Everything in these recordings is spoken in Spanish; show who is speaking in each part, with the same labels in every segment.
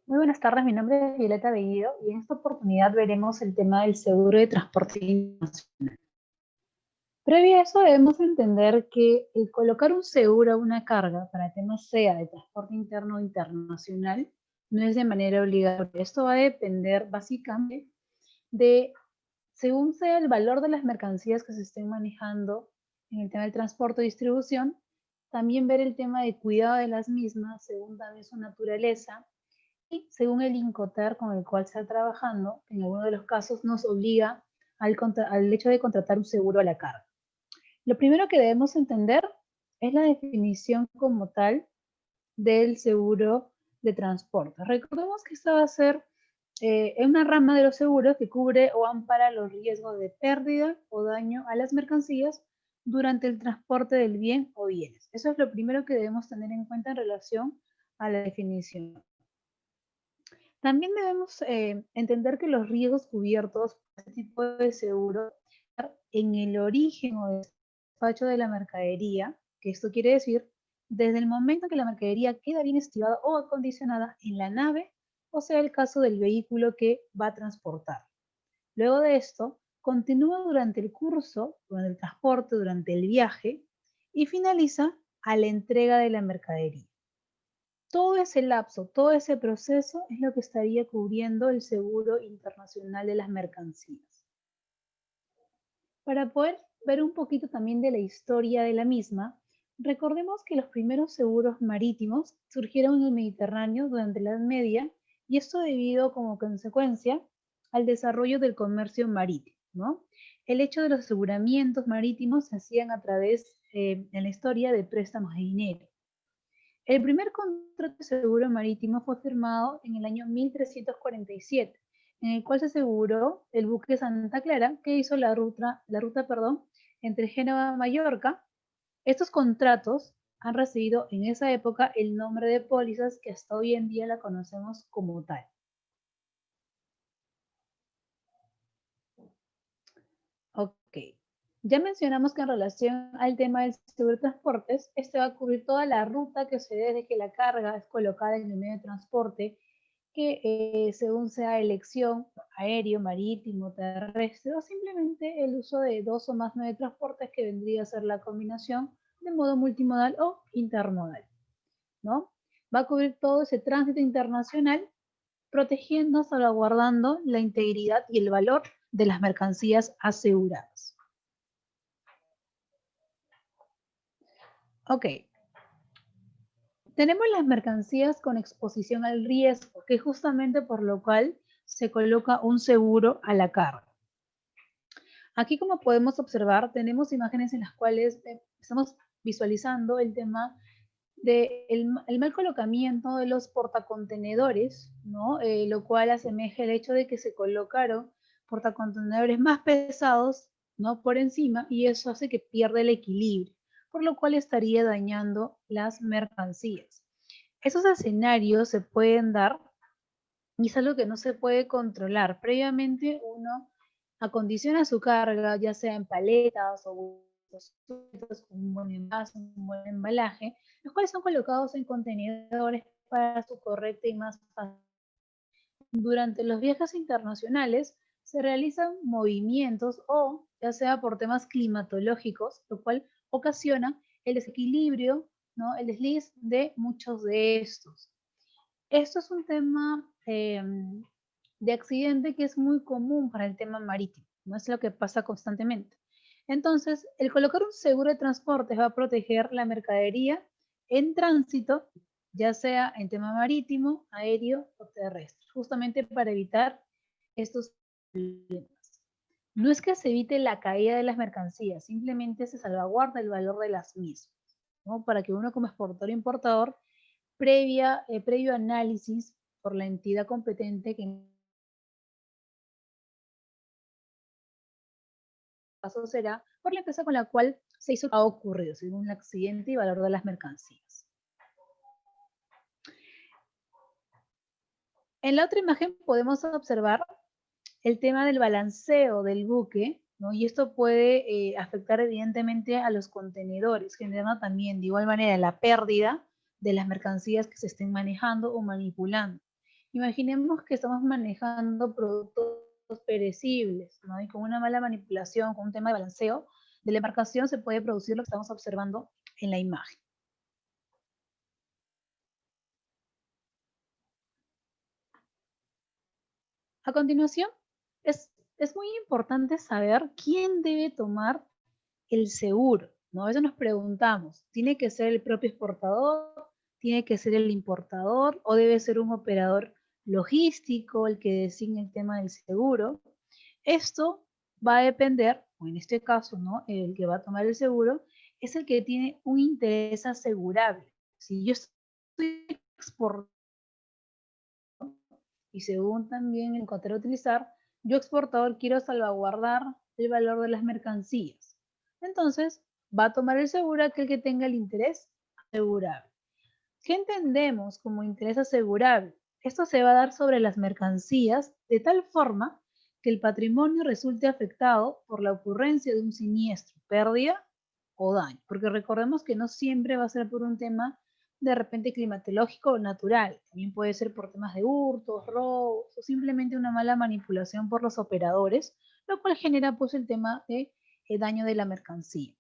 Speaker 1: Muy buenas tardes, mi nombre es Violeta Bellido y en esta oportunidad veremos el tema del seguro de transporte internacional. Previo a eso debemos entender que el colocar un seguro a una carga para temas sea de transporte interno o internacional no es de manera obligatoria. Esto va a depender básicamente de, según sea el valor de las mercancías que se estén manejando en el tema del transporte o distribución, también ver el tema de cuidado de las mismas según también su naturaleza y según el Incoterm con el cual se está trabajando, en algunos de los casos nos obliga al hecho de contratar un seguro a la carga. Lo primero que debemos entender es la definición como tal del seguro de transporte. Recordemos que esta va a ser una rama de los seguros que cubre o ampara los riesgos de pérdida o daño a las mercancías durante el transporte del bien o bienes. Eso es lo primero que debemos tener en cuenta en relación a la definición. También debemos entender que los riesgos cubiertos por este tipo de seguro en el origen o despacho de la mercadería, que esto quiere decir desde el momento en que la mercadería queda bien estivada o acondicionada en la nave, o sea el caso del vehículo que va a transportar. Luego de esto, continúa durante el curso, durante el transporte, durante el viaje y finaliza a la entrega de la mercadería. Todo ese lapso, todo ese proceso es lo que estaría cubriendo el seguro internacional de las mercancías. Para poder ver un poquito también de la historia de la misma, recordemos que los primeros seguros marítimos surgieron en el Mediterráneo durante la Edad Media y esto debido como consecuencia al desarrollo del comercio marítimo, ¿no? El hecho de los aseguramientos marítimos se hacían a través, en la historia, de préstamos de dinero. El primer contrato de seguro marítimo fue firmado en el año 1347, en el cual se aseguró el buque Santa Clara, que hizo la ruta entre Génova y Mallorca. Estos contratos han recibido en esa época el nombre de pólizas que hasta hoy en día la conocemos como tal. Ok. Ya mencionamos que en relación al tema del seguro de transportes, este va a cubrir toda la ruta que se dé desde que la carga es colocada en el medio de transporte, que según sea elección, aéreo, marítimo, terrestre, o simplemente el uso de dos o más medios de transportes que vendría a ser la combinación de modo multimodal o intermodal, ¿no? Va a cubrir todo ese tránsito internacional, protegiendo, salvaguardando la integridad y el valor de las mercancías aseguradas. Ok, tenemos las mercancías con exposición al riesgo, que es justamente por lo cual se coloca un seguro a la carga. Aquí, como podemos observar, tenemos imágenes en las cuales estamos visualizando el tema del mal colocamiento de los portacontenedores, ¿no? Lo cual asemeja el hecho de que se colocaron portacontenedores más pesados, ¿no?, por encima, y eso hace que pierda el equilibrio, por lo cual estaría dañando las mercancías. Esos escenarios se pueden dar y es algo que no se puede controlar. Previamente uno acondiciona su carga, ya sea en paletas o con un buen envase, un buen embalaje, los cuales son colocados en contenedores para su correcta y más fácil. Durante los viajes internacionales se realizan movimientos o ya sea por temas climatológicos, lo cual ocasiona el desequilibrio, ¿no?, el desliz de muchos de estos. Esto es un tema de accidente que es muy común para el tema marítimo, no es lo que pasa constantemente. Entonces, el colocar un seguro de transporte va a proteger la mercadería en tránsito, ya sea en tema marítimo, aéreo o terrestre, justamente para evitar estos problemas. No es que se evite la caída de las mercancías, simplemente se salvaguarda el valor de las mismas, ¿no?, para que uno como exportador o importador previo análisis por la entidad competente que en caso será por la empresa con la cual se hizo ha ocurrido, según el accidente y valor de las mercancías. En la otra imagen podemos observar el tema del balanceo del buque, ¿no? Y esto puede afectar evidentemente a los contenedores, generando también de igual manera la pérdida de las mercancías que se estén manejando o manipulando. Imaginemos que estamos manejando productos perecibles, ¿no? Y con una mala manipulación, con un tema de balanceo de la embarcación, se puede producir lo que estamos observando en la imagen. A continuación, es muy importante saber quién debe tomar el seguro, ¿no? A veces nos preguntamos, ¿tiene que ser el propio exportador? ¿Tiene que ser el importador? ¿O debe ser un operador logístico el que designe el tema del seguro? Esto va a depender, o en este caso, ¿no? El que va a tomar el seguro es el que tiene un interés asegurable. Si yo estoy exportando y según también encontré utilizar, yo exportador quiero salvaguardar el valor de las mercancías. Entonces, va a tomar el seguro aquel que tenga el interés asegurable. ¿Qué entendemos como interés asegurable? Esto se va a dar sobre las mercancías de tal forma que el patrimonio resulte afectado por la ocurrencia de un siniestro, pérdida o daño, porque recordemos que no siempre va a ser por un tema de repente climatológico o natural, también puede ser por temas de hurtos, robos o simplemente una mala manipulación por los operadores, lo cual genera pues el tema de daño de la mercancía.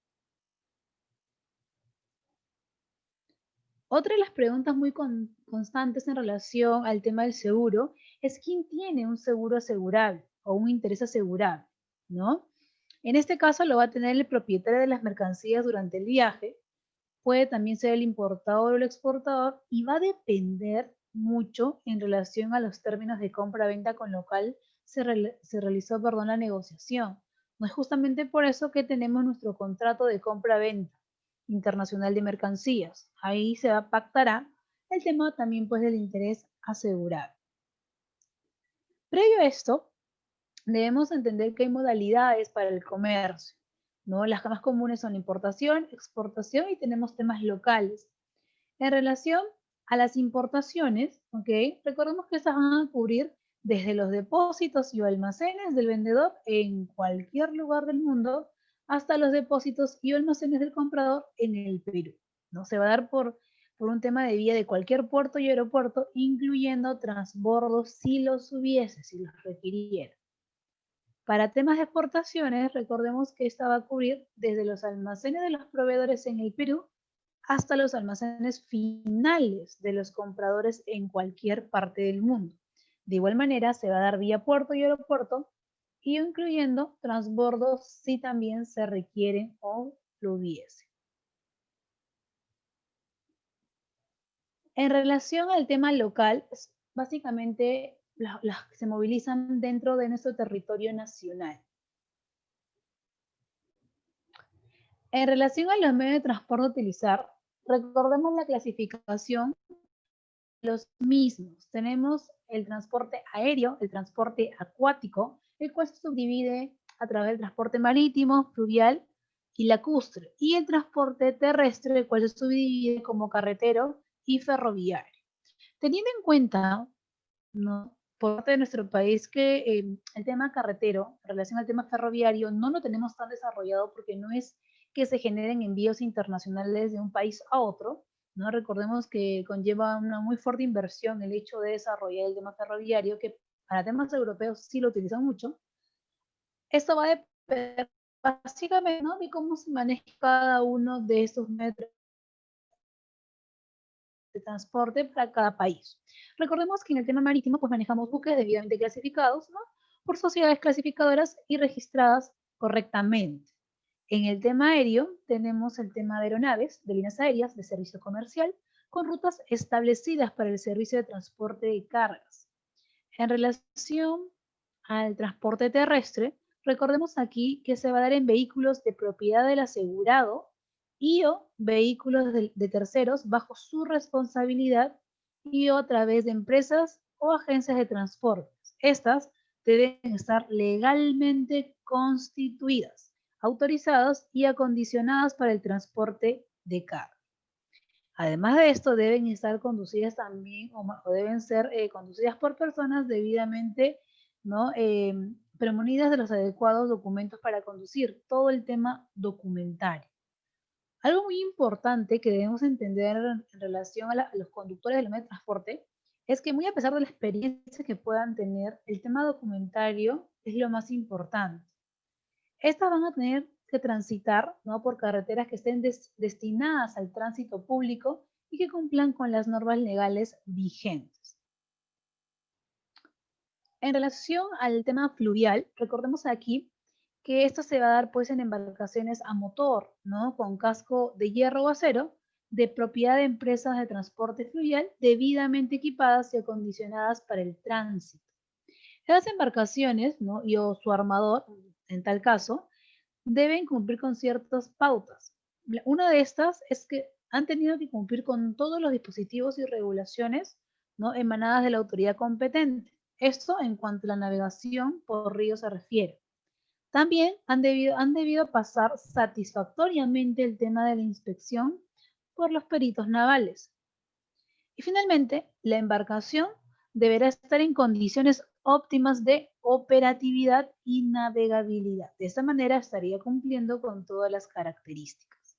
Speaker 1: Otra de las preguntas muy constantes en relación al tema del seguro es quién tiene un seguro asegurable o un interés asegurable, ¿no? En este caso lo va a tener el propietario de las mercancías durante el viaje, puede también ser el importador o el exportador y va a depender mucho en relación a los términos de compra-venta con lo cual se realizó, perdón, la negociación. No es justamente por eso que tenemos nuestro contrato de compra-venta internacional de mercancías. Ahí se pactará el tema también pues del interés asegurado. Previo a esto, debemos entender que hay modalidades para el comercio, ¿no? Las más comunes son importación, exportación y tenemos temas locales. En relación a las importaciones, ¿ok? Recordemos que estas van a cubrir desde los depósitos y almacenes del vendedor en cualquier lugar del mundo hasta los depósitos y almacenes del comprador en el Perú, ¿no? Se va a dar por un tema de vía de cualquier puerto y aeropuerto, incluyendo transbordos si los hubiese, si los requiriera. Para temas de exportaciones, recordemos que esta va a cubrir desde los almacenes de los proveedores en el Perú hasta los almacenes finales de los compradores en cualquier parte del mundo. De igual manera, se va a dar vía puerto y aeropuerto, y incluyendo transbordos si también se requieren o lo hubiese. En relación al tema local, básicamente las que se movilizan dentro de nuestro territorio nacional. En relación a los medios de transporte a utilizar, recordemos la clasificación de los mismos. Tenemos el transporte aéreo, el transporte acuático, el cual se subdivide a través del transporte marítimo, fluvial y lacustre, y el transporte terrestre, el cual se subdivide como carretero y ferroviario. Teniendo en cuenta, ¿no?, por parte de nuestro país que el tema carretero, en relación al tema ferroviario, no lo tenemos tan desarrollado porque no es que se generen envíos internacionales de un país a otro, ¿no? Recordemos que conlleva una muy fuerte inversión el hecho de desarrollar el tema ferroviario, que para temas europeos sí lo utilizan mucho. Esto va a depender básicamente, ¿no?, de cómo se maneja cada uno de estos metros de transporte para cada país. Recordemos que en el tema marítimo pues manejamos buques debidamente clasificados, ¿no?, por sociedades clasificadoras y registradas correctamente. En el tema aéreo tenemos el tema de aeronaves, de líneas aéreas, de servicio comercial, con rutas establecidas para el servicio de transporte de cargas. En relación al transporte terrestre, recordemos aquí que se va a dar en vehículos de propiedad del asegurado y o vehículos de terceros bajo su responsabilidad y o a través de empresas o agencias de transporte. Estas deben estar legalmente constituidas, autorizadas y acondicionadas para el transporte de carga. Además de esto, deben estar conducidas también o deben ser conducidas por personas debidamente, ¿no?, premunidas de los adecuados documentos para conducir, todo el tema documentario. Algo muy importante que debemos entender en relación a los conductores del medio de transporte es que muy a pesar de la experiencia que puedan tener, el tema documentario es lo más importante. Estas van a tener que transitar, ¿no?, por carreteras que estén destinadas al tránsito público y que cumplan con las normas legales vigentes. En relación al tema fluvial, recordemos aquí que esto se va a dar pues en embarcaciones a motor, ¿no?, con casco de hierro o acero, de propiedad de empresas de transporte fluvial debidamente equipadas y acondicionadas para el tránsito. Las embarcaciones, ¿no?, y o su armador, en tal caso, deben cumplir con ciertas pautas. Una de estas es que han tenido que cumplir con todos los dispositivos y regulaciones, ¿no?, emanadas de la autoridad competente. Esto en cuanto a la navegación por río se refiere. También han debido pasar satisfactoriamente el tema de la inspección por los peritos navales. Y finalmente, la embarcación deberá estar en condiciones óptimas de operatividad y navegabilidad. De esta manera estaría cumpliendo con todas las características.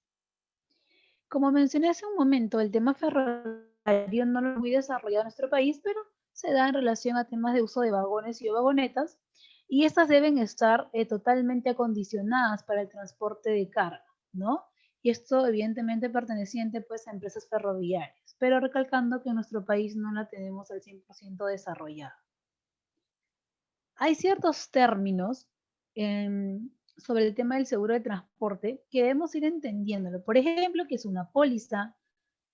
Speaker 1: Como mencioné hace un momento, el tema ferroviario no lo es muy desarrollado en nuestro país, pero se da en relación a temas de uso de vagones y o vagonetas, y estas deben estar totalmente acondicionadas para el transporte de carga, ¿no? Y esto evidentemente perteneciente pues a empresas ferroviarias, pero recalcando que en nuestro país no la tenemos al 100% desarrollada. Hay ciertos términos sobre el tema del seguro de transporte que debemos ir entendiéndolo. Por ejemplo, ¿qué es una póliza?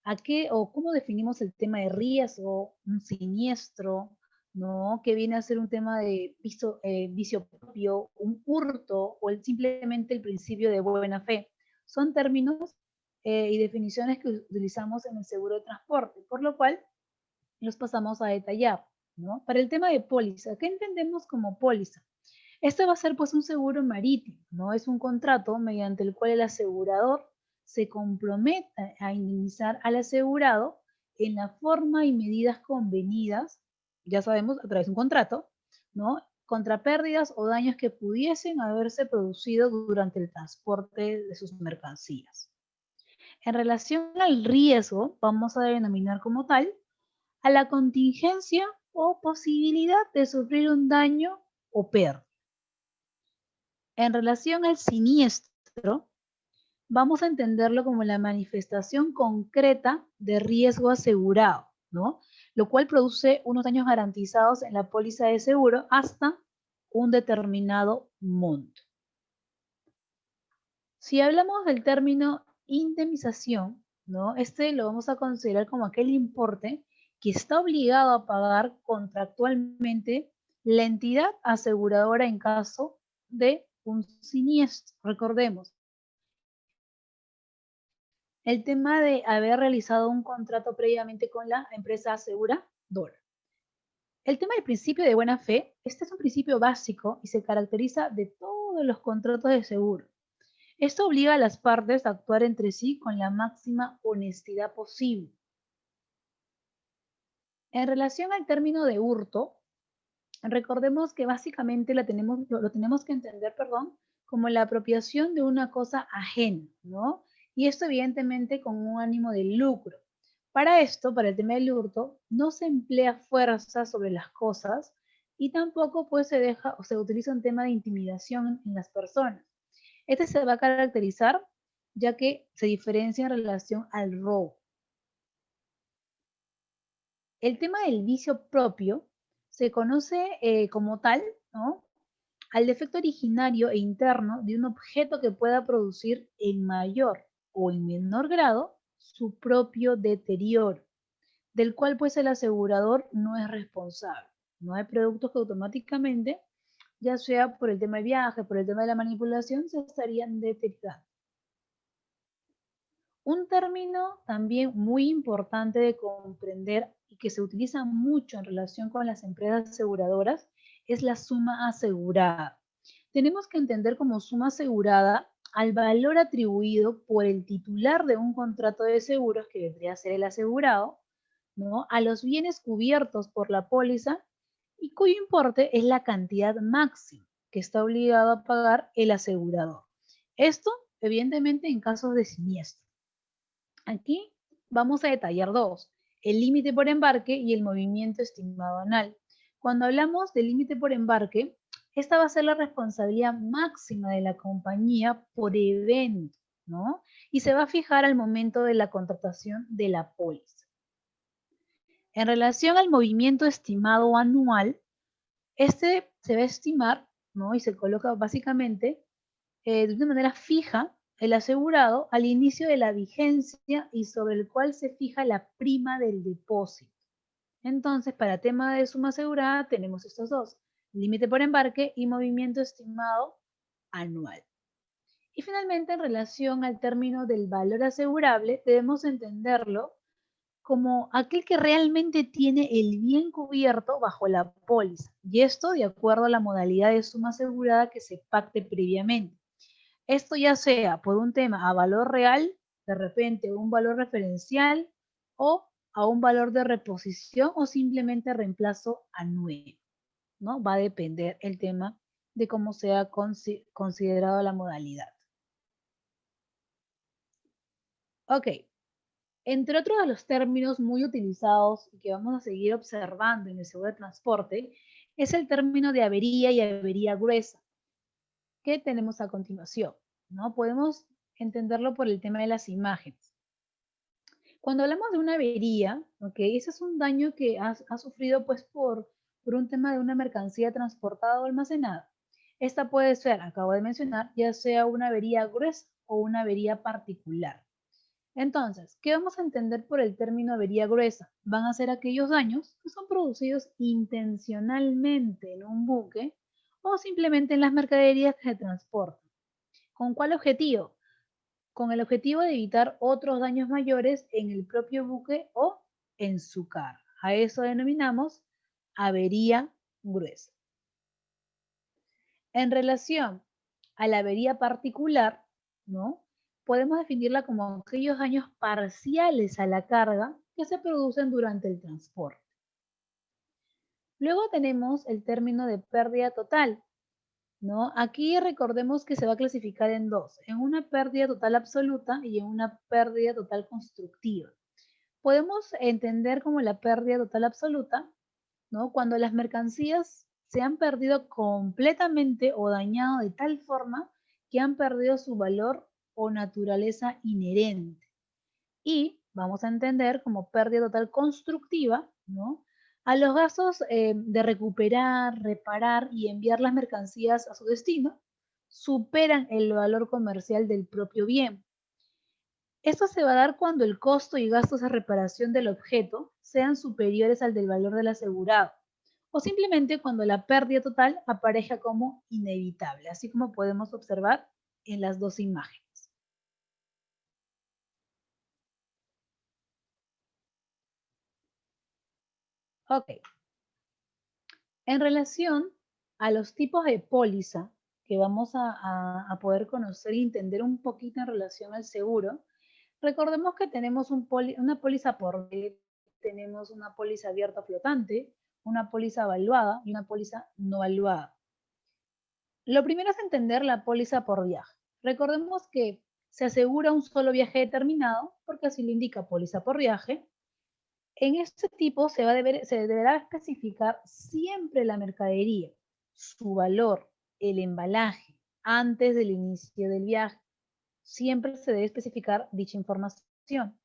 Speaker 1: ¿A qué o cómo definimos el tema de riesgo, un siniestro, ¿no?, que viene a ser un tema de vicio propio, un hurto o simplemente el principio de buena fe? Son términos y definiciones que utilizamos en el seguro de transporte, por lo cual los pasamos a detallar, ¿no? Para el tema de póliza, ¿qué entendemos como póliza? Este va a ser pues un seguro marítimo, ¿no? Es un contrato mediante el cual el asegurador se compromete a indemnizar al asegurado en la forma y medidas convenidas, ya sabemos, a través de un contrato, ¿no?, contra pérdidas o daños que pudiesen haberse producido durante el transporte de sus mercancías. En relación al riesgo, vamos a denominar como tal a la contingencia o posibilidad de sufrir un daño o pérdida. En relación al siniestro, vamos a entenderlo como la manifestación concreta de riesgo asegurado, ¿no?, lo cual produce unos daños garantizados en la póliza de seguro hasta un determinado monto. Si hablamos del término indemnización, ¿no?, este lo vamos a considerar como aquel importe que está obligado a pagar contractualmente la entidad aseguradora en caso de un siniestro. Recordemos, el tema de haber realizado un contrato previamente con la empresa aseguradora. El tema del principio de buena fe, este es un principio básico y se caracteriza de todos los contratos de seguro. Esto obliga a las partes a actuar entre sí con la máxima honestidad posible. En relación al término de hurto, recordemos que básicamente lo tenemos que entender, perdón, como la apropiación de una cosa ajena, ¿no? Y esto evidentemente con un ánimo de lucro. Para esto, para el tema del hurto, no se emplea fuerza sobre las cosas y tampoco pues se deja o se utiliza un tema de intimidación en las personas. Este se va a caracterizar ya que se diferencia en relación al robo. El tema del vicio propio se conoce como tal, ¿no?, al defecto originario e interno de un objeto que pueda producir en mayor o en menor grado su propio deterioro, del cual pues el asegurador no es responsable. No hay productos que automáticamente, ya sea por el tema del viaje, por el tema de la manipulación, se estarían deteriorando. Un término también muy importante de comprender y que se utiliza mucho en relación con las empresas aseguradoras es la suma asegurada. Tenemos que entender como suma asegurada al valor atribuido por el titular de un contrato de seguros, que vendría a ser el asegurado, ¿no?, a los bienes cubiertos por la póliza y cuyo importe es la cantidad máxima que está obligado a pagar el asegurador. Esto, evidentemente, en casos de siniestro. Aquí vamos a detallar dos. el límite por embarque y el movimiento estimado anual. Cuando hablamos del límite por embarque, esta va a ser la responsabilidad máxima de la compañía por evento, ¿no? Y se va a fijar al momento de la contratación de la póliza. En relación al movimiento estimado anual, este se va a estimar, ¿no? Y se coloca básicamente de una manera fija el asegurado al inicio de la vigencia y sobre el cual se fija la prima del depósito. Entonces, para tema de suma asegurada tenemos estos dos, límite por embarque y movimiento estimado anual. Y finalmente, en relación al término del valor asegurable, debemos entenderlo como aquel que realmente tiene el bien cubierto bajo la póliza, y esto de acuerdo a la modalidad de suma asegurada que se pacte previamente. Esto ya sea por un tema a valor real, de repente un valor referencial o a un valor de reposición o simplemente reemplazo a nuevo, ¿no? Va a depender el tema de cómo sea considerado la modalidad. Ok, entre otros de los términos muy utilizados y que vamos a seguir observando en el seguro de transporte es el término de avería y avería gruesa que tenemos a continuación, ¿no? Podemos entenderlo por el tema de las imágenes. Cuando hablamos de una avería, ¿ok? Ese es un daño que ha sufrido pues por un tema de una mercancía transportada o almacenada. Esta puede ser, acabo de mencionar, ya sea una avería gruesa o una avería particular. Entonces, ¿qué vamos a entender por el término avería gruesa? Van a ser aquellos daños que son producidos intencionalmente en un buque o simplemente en las mercaderías que se transportan. ¿Con cuál objetivo? Con el objetivo de evitar otros daños mayores en el propio buque o en su carga. A eso denominamos avería gruesa. En relación a la avería particular, ¿no? Podemos definirla como aquellos daños parciales a la carga que se producen durante el transporte. Luego tenemos el término de pérdida total, ¿no? Aquí recordemos que se va a clasificar en dos, en una pérdida total absoluta y en una pérdida total constructiva. Podemos entender como la pérdida total absoluta, ¿no? Cuando las mercancías se han perdido completamente o dañado de tal forma que han perdido su valor o naturaleza inherente. Y vamos a entender como pérdida total constructiva, ¿no? A los gastos de recuperar, reparar y enviar las mercancías a su destino superan el valor comercial del propio bien. Esto se va a dar cuando el costo y gastos de reparación del objeto sean superiores al del valor del asegurado, o simplemente cuando la pérdida total aparezca como inevitable, así como podemos observar en las dos imágenes. Ok, en relación a los tipos de póliza que vamos a poder conocer y entender un poquito en relación al seguro, recordemos que tenemos una póliza por vez, tenemos una póliza abierta flotante, una póliza valuada y una póliza no valuada. Lo primero es entender la póliza por viaje. Recordemos que se asegura un solo viaje determinado, porque así lo indica póliza por viaje. En este tipo se deberá especificar siempre la mercadería, su valor, el embalaje, antes del inicio del viaje. Siempre se debe especificar dicha información.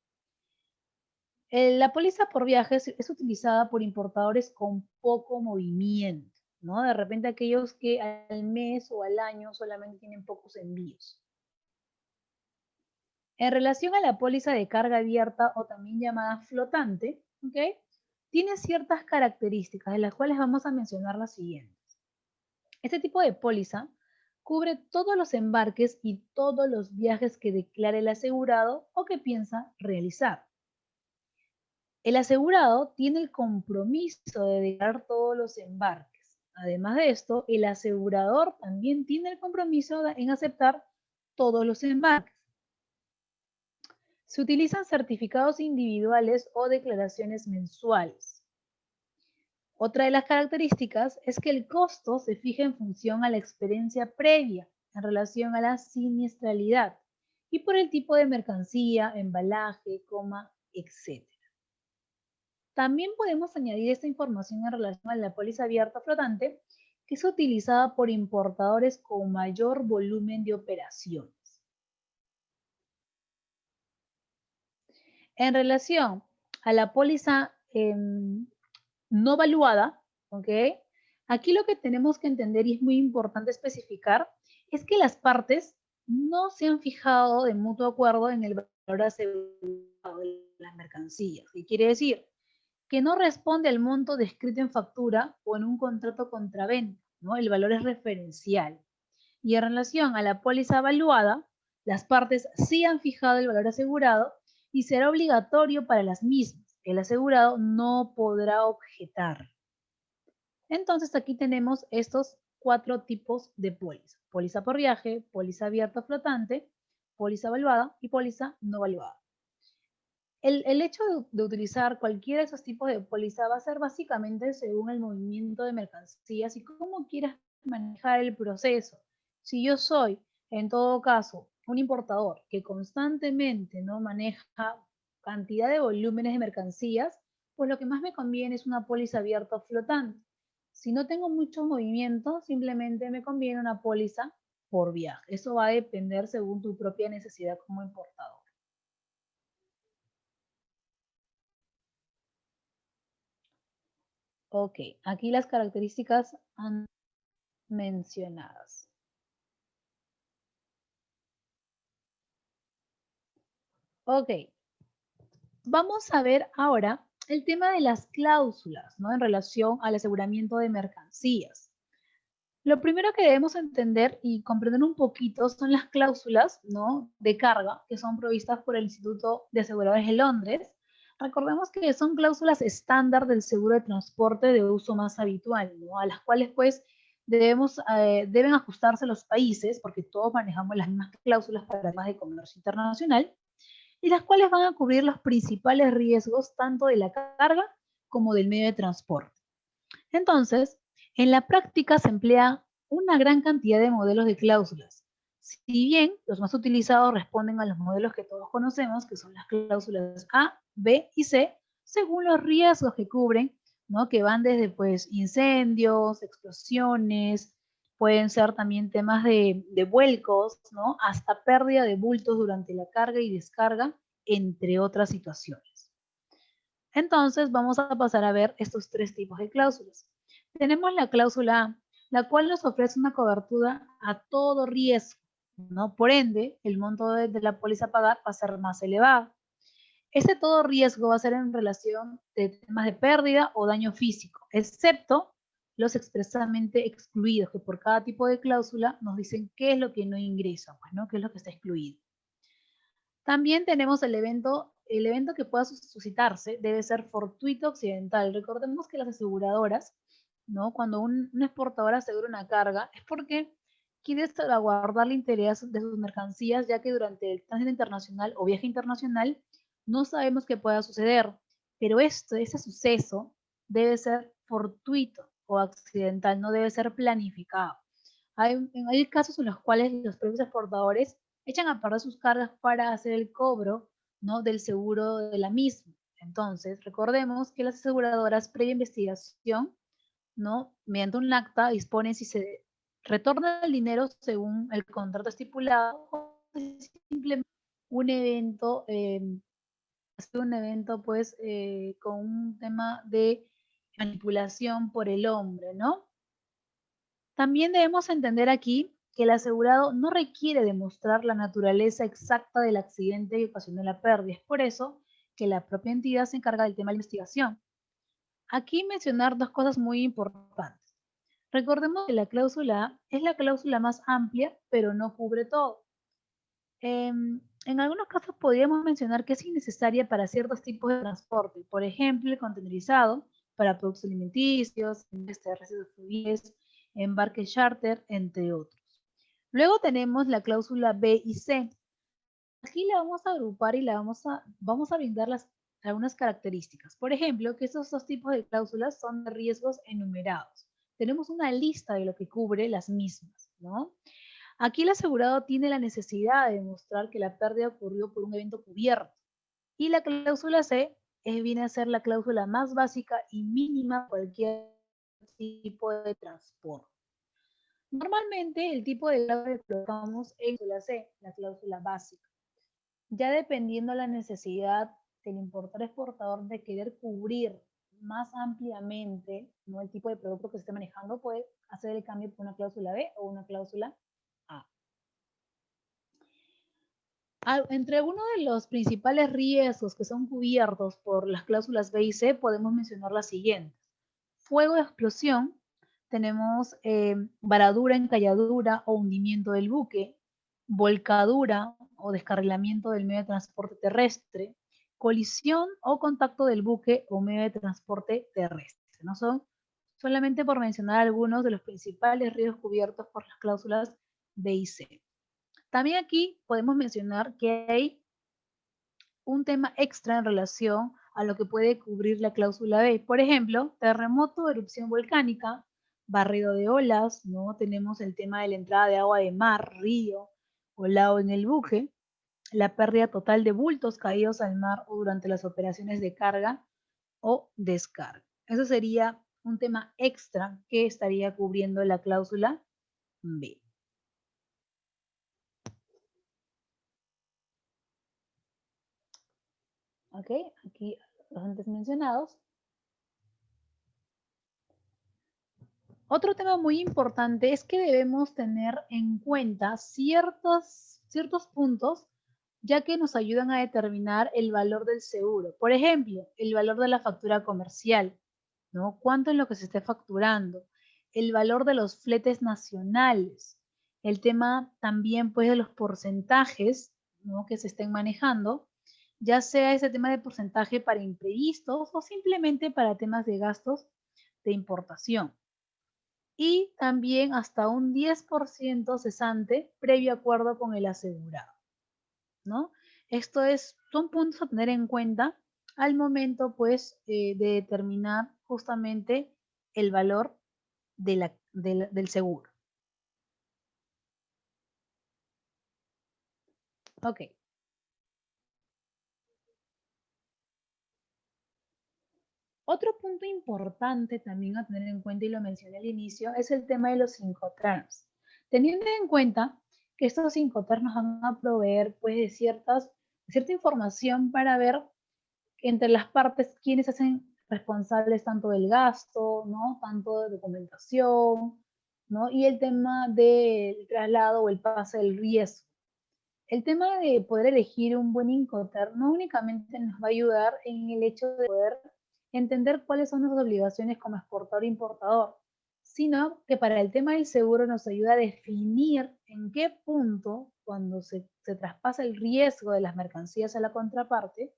Speaker 1: La póliza por viajes es utilizada por importadores con poco movimiento, ¿no? De repente aquellos que al mes o al año solamente tienen pocos envíos. En relación a la póliza de carga abierta o también llamada flotante, ¿ok? Tiene ciertas características de las cuales vamos a mencionar las siguientes. Este tipo de póliza cubre todos los embarques y todos los viajes que declare el asegurado o que piensa realizar. El asegurado tiene el compromiso de declarar todos los embarques. Además de esto, el asegurador también tiene el compromiso en aceptar todos los embarques. Se utilizan certificados individuales o declaraciones mensuales. Otra de las características es que el costo se fija en función a la experiencia previa en relación a la siniestralidad y por el tipo de mercancía, embalaje, etc. También podemos añadir esta información en relación a la póliza abierta flotante, que es utilizada por importadores con mayor volumen de operaciones. En relación a la póliza no valuada, ¿ok? Aquí lo que tenemos que entender, y es muy importante especificar, es que las partes no se han fijado de mutuo acuerdo en el valor asegurado de las mercancías. ¿Qué quiere decir? Que no responde al monto descrito en factura o en un contrato contraventa, ¿no? El valor es referencial. Y en relación a la póliza evaluada, las partes sí han fijado el valor asegurado y será obligatorio para las mismas. El asegurado no podrá objetar. Entonces aquí tenemos estos 4 tipos de póliza. Póliza por viaje, póliza abierta flotante, póliza evaluada y póliza no evaluada. El hecho de utilizar cualquiera de esos tipos de póliza va a ser básicamente según el movimiento de mercancías y cómo quieras manejar el proceso. Si yo soy, en todo caso, un importador que constantemente no maneja cantidad de volúmenes de mercancías, pues lo que más me conviene es una póliza abierta o flotante. Si no tengo mucho movimiento, simplemente me conviene una póliza por viaje. Eso va a depender según tu propia necesidad como importador. Ok, aquí las características mencionadas. Ok, vamos a ver ahora el tema de las cláusulas, ¿no? En relación al aseguramiento de mercancías. Lo primero que debemos entender y comprender un poquito son las cláusulas, ¿no? De carga que son provistas por el Instituto de Aseguradores de Londres. Recordemos que son cláusulas estándar del seguro de transporte de uso más habitual, ¿no? A las cuales pues deben ajustarse los países, porque todos manejamos las mismas cláusulas para temas de comercio internacional, y las cuales van a cubrir los principales riesgos tanto de la carga como del medio de transporte. Entonces, en la práctica se emplea una gran cantidad de modelos de cláusulas. Si bien los más utilizados responden a los modelos que todos conocemos, que son las cláusulas A, B y C, según los riesgos que cubren, ¿no? Que van desde pues, incendios, explosiones, pueden ser también temas de vuelcos, ¿no? Hasta pérdida de bultos durante la carga y descarga, entre otras situaciones. Entonces, vamos a pasar a ver estos 3 tipos de cláusulas. Tenemos la cláusula A, la cual nos ofrece una cobertura a todo riesgo, ¿no? Por ende, el monto de la póliza a pagar va a ser más elevado. Este todo riesgo va a ser en relación de temas de pérdida o daño físico, excepto los expresamente excluidos, que por cada tipo de cláusula nos dicen qué es lo que no ingresa, pues, ¿no? Qué es lo que está excluido. También tenemos el evento que pueda suscitarse debe ser fortuito accidental. Recordemos que las aseguradoras, ¿no? Cuando una exportadora asegura una carga, es porque quiere salvaguardar el interés de sus mercancías, ya que durante el tránsito internacional o viaje internacional no sabemos qué pueda suceder. Pero ese suceso debe ser fortuito o accidental, no debe ser planificado. Hay casos en los cuales los propios exportadores echan a perder sus cargas para hacer el cobro, ¿no? Del seguro de la misma. Entonces, recordemos que las aseguradoras, previa investigación, ¿no? Mediante un acta, disponen si se retorna el dinero según el contrato estipulado o simplemente un evento, pues, con un tema de manipulación por el hombre, ¿no? También debemos entender aquí que el asegurado no requiere demostrar la naturaleza exacta del accidente que ocasionó la pérdida. Es por eso que la propia entidad se encarga del tema de la investigación. Aquí mencionar 2 cosas muy importantes. Recordemos que la cláusula A es la cláusula más amplia, pero no cubre todo. En algunos casos podríamos mencionar que es innecesaria para ciertos tipos de transporte, por ejemplo, el contenerizado para productos alimenticios, residuos fluviales, embarques charter, entre otros. Luego tenemos la cláusula B y C. Aquí la vamos a agrupar y vamos a brindar algunas características. Por ejemplo, que estos 2 tipos de cláusulas son de riesgos enumerados. Tenemos una lista de lo que cubre las mismas, ¿no? Aquí el asegurado tiene la necesidad de demostrar que la pérdida ocurrió por un evento cubierto. Y la cláusula C viene a ser la cláusula más básica y mínima de cualquier tipo de transporte. Normalmente el tipo de cláusula que colocamos en la C, la cláusula básica. Ya dependiendo de la necesidad del importador exportador de querer cubrir más ampliamente, ¿no?, el tipo de producto que se esté manejando, puede hacer el cambio por una cláusula B o una cláusula A. Entre algunos de los principales riesgos que son cubiertos por las cláusulas B y C, podemos mencionar las siguientes. Fuego de explosión, tenemos varadura, encalladura o hundimiento del buque, volcadura o descarrilamiento del medio de transporte terrestre, colisión o contacto del buque o medio de transporte terrestre. ¿No? Son solamente por mencionar algunos de los principales riesgos cubiertos por las cláusulas B y C. También aquí podemos mencionar que hay un tema extra en relación a lo que puede cubrir la cláusula B. Por ejemplo, terremoto, erupción volcánica, barrido de olas, ¿no? Tenemos el tema de la entrada de agua de mar, río o lago en el buque, la pérdida total de bultos caídos al mar o durante las operaciones de carga o descarga. Eso sería un tema extra que estaría cubriendo la cláusula B. ¿Ok? Aquí los antes mencionados. Otro tema muy importante es que debemos tener en cuenta ciertos puntos, ya que nos ayudan a determinar el valor del seguro. Por ejemplo, el valor de la factura comercial, ¿no? ¿Cuánto es lo que se esté facturando? El valor de los fletes nacionales. El tema también, pues, de los porcentajes, ¿no?, que se estén manejando, ya sea ese tema de porcentaje para imprevistos o simplemente para temas de gastos de importación. Y también hasta un 10% cesante previo acuerdo con el asegurado, ¿no? Son puntos a tener en cuenta al momento, pues, de determinar justamente el valor del seguro. Ok. Otro punto importante también a tener en cuenta, y lo mencioné al inicio, es el tema de los Incoterms. Teniendo en cuenta que estos Incoterms nos van a proveer, pues, de cierta información para ver entre las partes quiénes se hacen responsables tanto del gasto, ¿no?, tanto de documentación, ¿no?, y el tema del traslado o el pase del riesgo. El tema de poder elegir un buen Incoterm no únicamente nos va a ayudar en el hecho de poder entender cuáles son nuestras obligaciones como exportador e importador, sino que para el tema del seguro nos ayuda a definir en qué punto, cuando se traspasa el riesgo de las mercancías a la contraparte,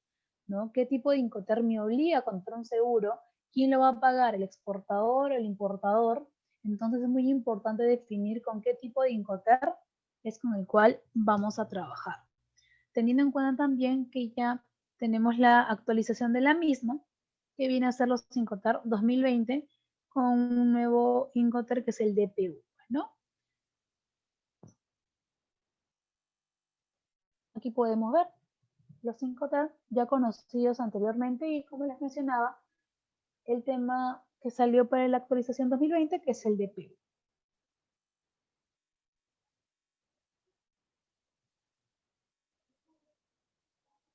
Speaker 1: ¿no?, qué tipo de Incoterm me obliga a contratar un seguro, quién lo va a pagar, el exportador o el importador. Entonces es muy importante definir con qué tipo de Incoterm es con el cual vamos a trabajar. Teniendo en cuenta también que ya tenemos la actualización de la misma, que viene a ser los Incoterm 2020, con un nuevo Incoterm que es el DPU, ¿no? Aquí podemos ver los Incoterm ya conocidos anteriormente y, como les mencionaba, el tema que salió para la actualización 2020, que es el DPU.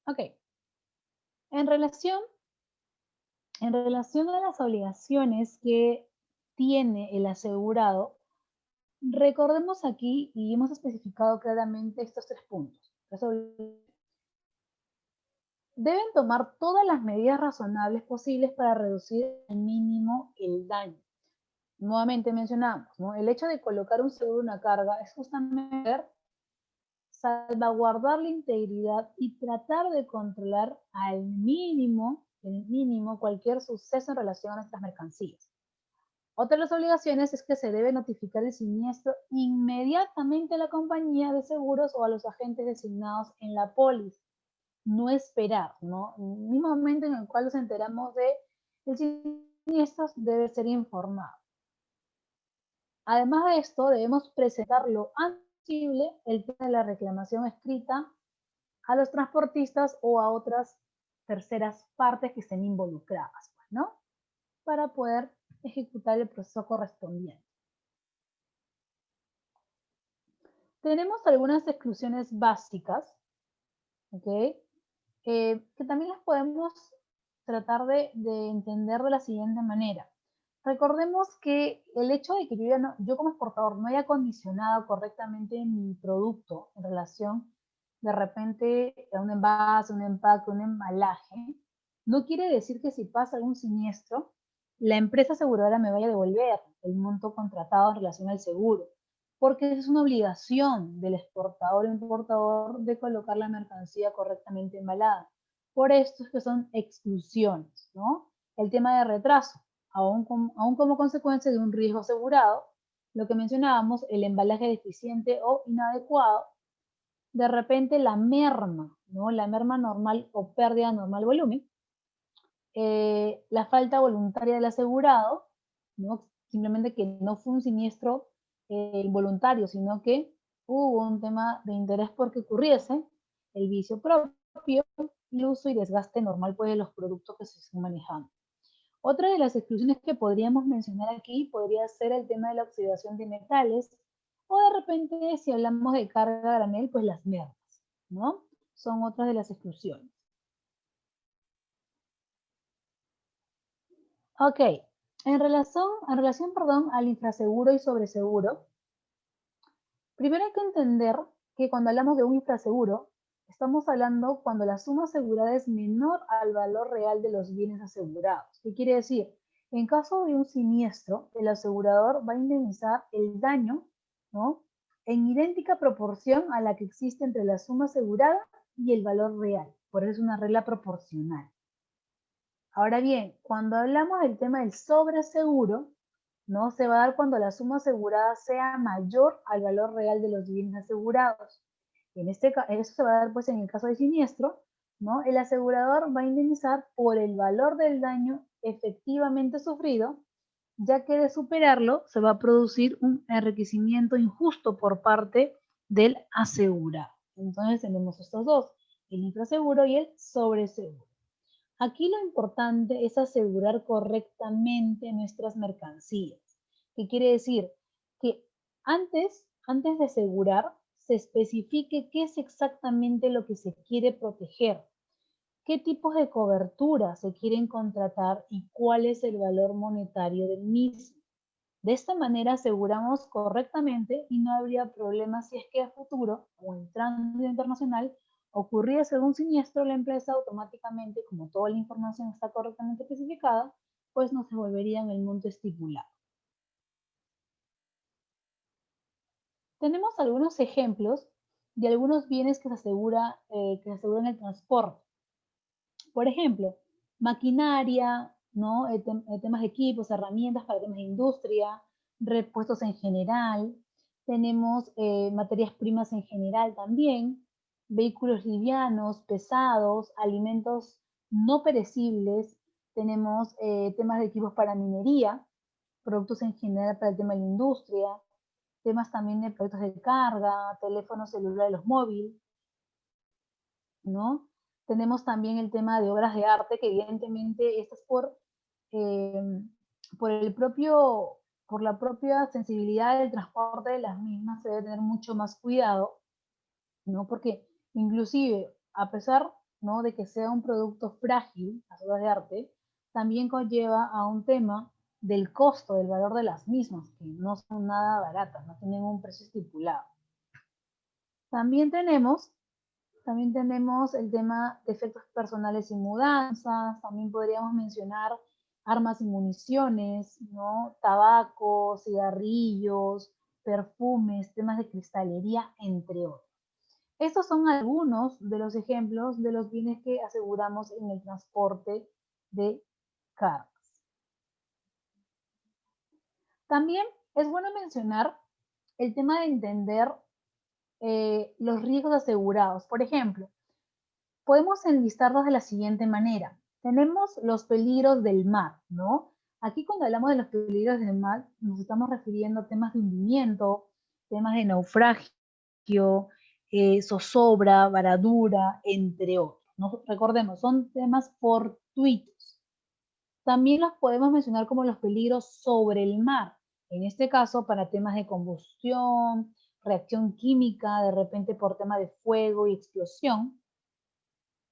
Speaker 1: Ok. En relación a las obligaciones que tiene el asegurado, recordemos aquí y hemos especificado claramente estos 3 puntos. Deben tomar todas las medidas razonables posibles para reducir al mínimo el daño. Nuevamente mencionamos, ¿no?, el hecho de colocar un seguro en una carga es justamente salvaguardar la integridad y tratar de controlar al mínimo, cualquier suceso en relación a nuestras mercancías. Otra de las obligaciones es que se debe notificar el siniestro inmediatamente a la compañía de seguros o a los agentes designados en la póliza. No esperar, ¿no? En el mismo momento en el cual nos enteramos del siniestro, debe ser informado. Además de esto, debemos presentar lo antes posible el tema de la reclamación escrita a los transportistas o a otras terceras partes que estén involucradas, pues, ¿no? Para poder ejecutar el proceso correspondiente. Tenemos algunas exclusiones básicas, ¿ok? Que también las podemos tratar de entender de la siguiente manera. Recordemos que el hecho de que yo como exportador no haya condicionado correctamente mi producto en relación de repente a un envase, un empaque, un embalaje, no quiere decir que si pasa algún siniestro, la empresa aseguradora me vaya a devolver el monto contratado en relación al seguro, porque es una obligación del exportador o importador de colocar la mercancía correctamente embalada. Por esto es que son exclusiones, ¿no? El tema de retraso, aún como consecuencia de un riesgo asegurado, lo que mencionábamos, el embalaje deficiente o inadecuado, de repente la merma, ¿no? La merma normal o pérdida normal volumen, la falta voluntaria del asegurado, ¿no? Simplemente que no fue un siniestro involuntario, sino que hubo un tema de interés porque ocurriese, el vicio propio, el uso y desgaste normal pues, de los productos que se están manejando. Otra de las exclusiones que podríamos mencionar aquí podría ser el tema de la oxidación de metales, o de repente, si hablamos de carga a granel, pues las mermas, ¿no? Son otras de las exclusiones. Ok, en relación al infraseguro y sobreseguro, primero hay que entender que cuando hablamos de un infraseguro, estamos hablando cuando la suma asegurada es menor al valor real de los bienes asegurados. ¿Qué quiere decir? En caso de un siniestro, el asegurador va a indemnizar el daño, ¿no? En idéntica proporción a la que existe entre la suma asegurada y el valor real. Por eso es una regla proporcional. Ahora bien, cuando hablamos del tema del sobreseguro, ¿no? Se va a dar cuando la suma asegurada sea mayor al valor real de los bienes asegurados. Eso se va a dar pues en el caso de siniestro, ¿no? El asegurador va a indemnizar por el valor del daño efectivamente sufrido, ya que de superarlo se va a producir un enriquecimiento injusto por parte del asegurado. Entonces tenemos estos dos, el infraseguro y el sobreseguro. Aquí lo importante es asegurar correctamente nuestras mercancías. ¿Qué quiere decir? Que antes de asegurar, se especifique qué es exactamente lo que se quiere proteger, qué tipos de cobertura se quieren contratar y cuál es el valor monetario del mismo. De esta manera aseguramos correctamente y no habría problemas si es que a futuro o en tránsito internacional ocurriese algún siniestro, la empresa automáticamente, como toda la información está correctamente especificada, pues nos devolverían el monto estipulado. Tenemos algunos ejemplos de algunos bienes que se aseguran el transporte. Por ejemplo, maquinaria, ¿no? Temas de equipos, herramientas para temas de industria, repuestos en general, tenemos materias primas en general también, vehículos livianos, pesados, alimentos no perecibles, tenemos temas de equipos para minería, productos en general para el tema de la industria, temas también de productos de carga, teléfonos celulares, los móviles, ¿no? Tenemos también el tema de obras de arte, que evidentemente estas por la propia sensibilidad del transporte de las mismas se debe tener mucho más cuidado, ¿no? Porque inclusive, a pesar, ¿no?, de que sea un producto frágil, las obras de arte, también conlleva a un tema del costo, del valor de las mismas, que no son nada baratas, no tienen un precio estipulado. También tenemos el tema de efectos personales y mudanzas, también podríamos mencionar armas y municiones, ¿no? Tabaco, cigarrillos, perfumes, temas de cristalería, entre otros. Estos son algunos de los ejemplos de los bienes que aseguramos en el transporte de cargas. También es bueno mencionar el tema de entender los riesgos asegurados. Por ejemplo, podemos enlistarlos de la siguiente manera. Tenemos los peligros del mar, ¿no? Aquí cuando hablamos de los peligros del mar, nos estamos refiriendo a temas de hundimiento, temas de naufragio, zozobra, varadura, entre otros. ¿no? Recordemos, son temas fortuitos. También los podemos mencionar como los peligros sobre el mar. En este caso, para temas de combustión, reacción química, de repente por tema de fuego y explosión.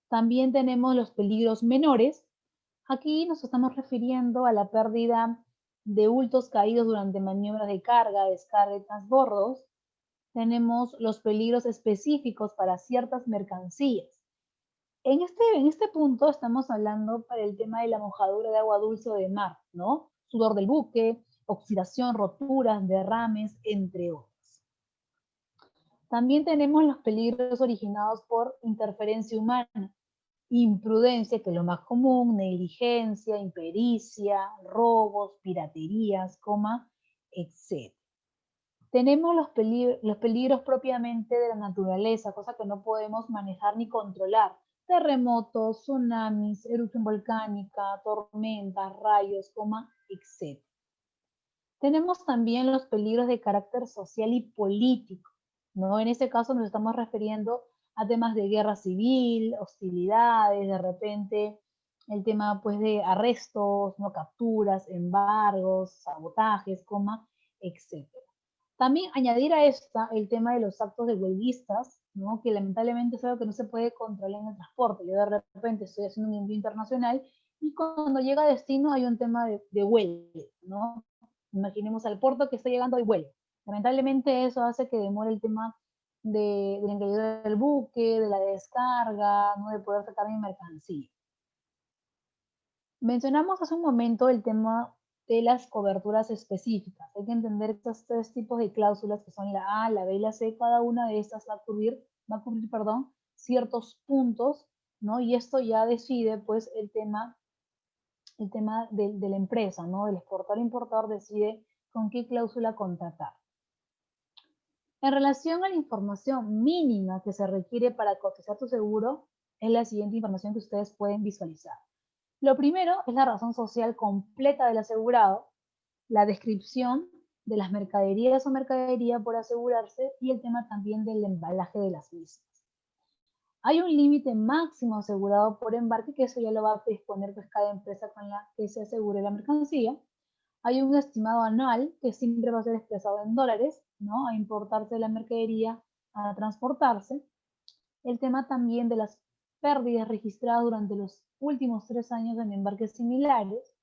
Speaker 1: También tenemos los peligros menores. Aquí nos estamos refiriendo a la pérdida de bultos caídos durante maniobras de carga, descarga y transbordos. Tenemos los peligros específicos para ciertas mercancías. En este punto estamos hablando para el tema de la mojadura de agua dulce o de mar, ¿no? Sudor del buque, oxidación, roturas, derrames, entre otros. También tenemos los peligros originados por interferencia humana, imprudencia, que es lo más común, negligencia, impericia, robos, piraterías, etc. Tenemos los peligros propiamente de la naturaleza, cosas que no podemos manejar ni controlar. Terremotos, tsunamis, erupción volcánica, tormentas, rayos, etc. Tenemos también los peligros de carácter social y político, ¿no? En este caso nos estamos refiriendo a temas de guerra civil, hostilidades, de repente el tema pues de arrestos, no capturas, embargos, sabotajes, etc. También añadir a esta el tema de los actos de huelguistas, ¿no? Que lamentablemente es algo que no se puede controlar en el transporte. Yo de repente estoy haciendo un envío internacional y cuando llega a destino hay un tema de huelga, ¿no? Imaginemos al puerto que está llegando y vuelo. Lamentablemente eso hace que demore el tema de la inclusión del buque, de la descarga, ¿no? De poder sacar mi mercancía. Mencionamos hace un momento el tema de las coberturas específicas. Hay que entender estos tres tipos de cláusulas que son la A, la B y la C. Cada una de estas va a cubrir ciertos puntos, ¿no? Y esto ya decide pues el tema de la empresa, ¿no? El exportador-importador decide con qué cláusula contratar. En relación a la información mínima que se requiere para cotizar tu seguro, es la siguiente información que ustedes pueden visualizar. Lo primero es la razón social completa del asegurado, la descripción de las mercaderías o mercadería por asegurarse y el tema también del embalaje de las mismas. Hay un límite máximo asegurado por embarque, que eso ya lo va a disponer pues cada empresa con la que se asegure la mercancía. Hay un estimado anual que siempre va a ser expresado en dólares, ¿no? A importarse la mercadería, a transportarse. El tema también de las pérdidas registradas durante los últimos 3 años en embarques similares.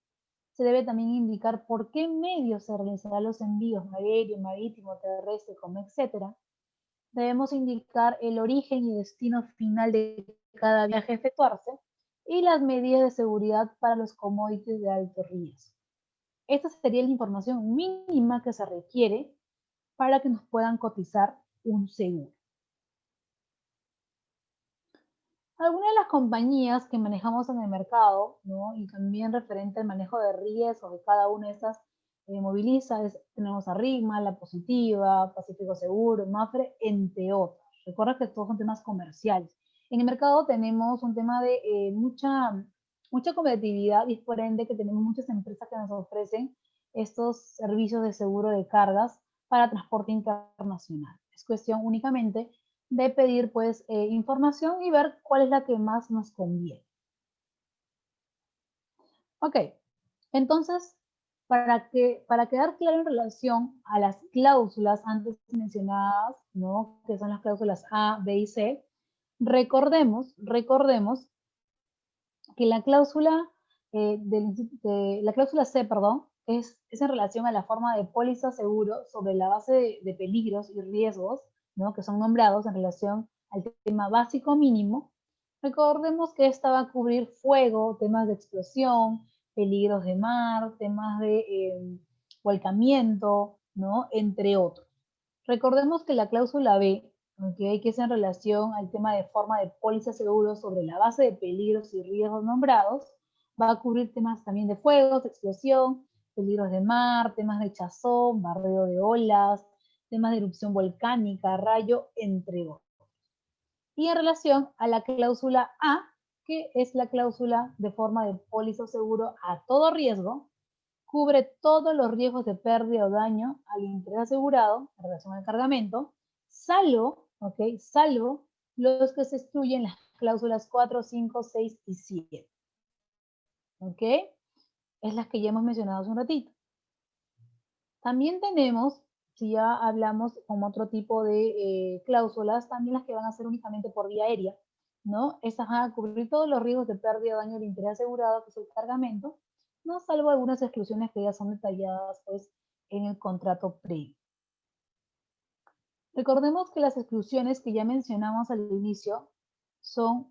Speaker 1: Se debe también indicar por qué medios se realizarán los envíos, aéreo, marítimo, terrestre, etc. Debemos indicar el origen y destino final de cada viaje a efectuarse y las medidas de seguridad para los commodities de alto riesgo. Esta sería la información mínima que se requiere para que nos puedan cotizar un seguro. Algunas de las compañías que manejamos en el mercado, ¿no? Y también referente al manejo de riesgos de cada una de estas movilizas, tenemos a Rigma, La Positiva, Pacífico Seguro, Mafre, entre otras. Recuerda que todos son temas comerciales. En el mercado tenemos un tema de mucha competitividad y es por ende que tenemos muchas empresas que nos ofrecen estos servicios de seguro de cargas para transporte internacional. Es cuestión únicamente de pedir pues información y ver cuál es la que más nos conviene. Ok, entonces, para quedar claro en relación a las cláusulas antes mencionadas, ¿no? Que son las cláusulas A, B y C, recordemos que la cláusula, la cláusula C, perdón, es en relación a la forma de póliza seguro sobre la base de peligros y riesgos, ¿no? Que son nombrados en relación al tema básico mínimo. Recordemos que esta va a cubrir fuego, temas de explosión, peligros de mar, temas de volcamiento, ¿no? Entre otros. Recordemos que la cláusula B, que es en relación al tema de forma de póliza seguro sobre la base de peligros y riesgos nombrados, va a cubrir temas también de fuegos, explosión, peligros de mar, temas de chazón, barreo de olas, temas de erupción volcánica, rayo, entre otros. Y en relación a la cláusula A, que es la cláusula de forma de póliza seguro a todo riesgo, cubre todos los riesgos de pérdida o daño al interés asegurado en relación al cargamento, salvo los que se excluyen las cláusulas 4, 5, 6 y 7. ¿Ok? Es las que ya hemos mencionado hace un ratito. También tenemos, si ya hablamos como otro tipo de cláusulas, también las que van a ser únicamente por vía aérea, ¿no? Estas van a cubrir todos los riesgos de pérdida o daño de interés asegurado, que es el cargamento, ¿no? Salvo algunas exclusiones que ya son detalladas, pues, en el contrato previo. Recordemos que las exclusiones que ya mencionamos al inicio son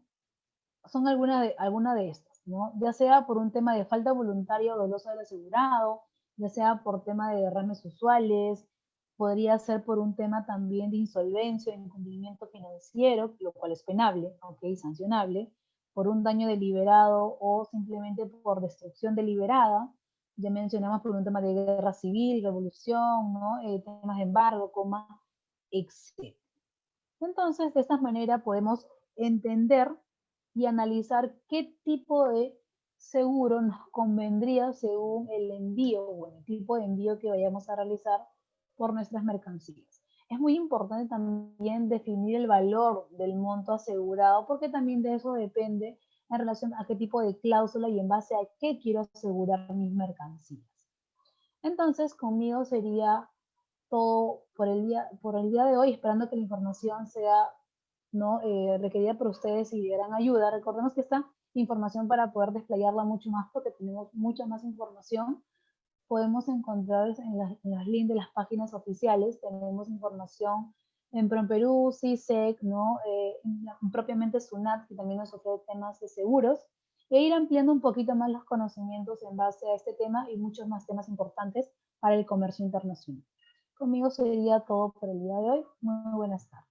Speaker 1: alguna de estas, ¿no? Ya sea por un tema de falta voluntaria o dolosa del asegurado, ya sea por tema de derrames usuales, podría ser por un tema también de insolvencia o incumplimiento financiero, lo cual es penable, ¿ok? Sancionable, por un daño deliberado o simplemente por destrucción deliberada. Ya mencionamos por un tema de guerra civil, revolución, ¿no? Temas de embargo, coma, etc. Entonces, de esta manera podemos entender y analizar qué tipo de seguro nos convendría según el envío o el tipo de envío que vayamos a realizar por nuestras mercancías. Es muy importante también definir el valor del monto asegurado porque también de eso depende en relación a qué tipo de cláusula y en base a qué quiero asegurar mis mercancías. Entonces, conmigo sería todo por el día de hoy, esperando que la información sea ¿no? Requerida por ustedes y de gran ayuda. Recordemos que esta información para poder desplayarla mucho más, porque tenemos mucha más información, podemos encontrar en las links de las páginas oficiales. Tenemos información en PROMPERÚ, CISEC, ¿no? Propiamente SUNAT, que también nos ofrece temas de seguros, e ir ampliando un poquito más los conocimientos en base a este tema y muchos más temas importantes para el comercio internacional. Conmigo sería todo por el día de hoy. Muy buenas tardes.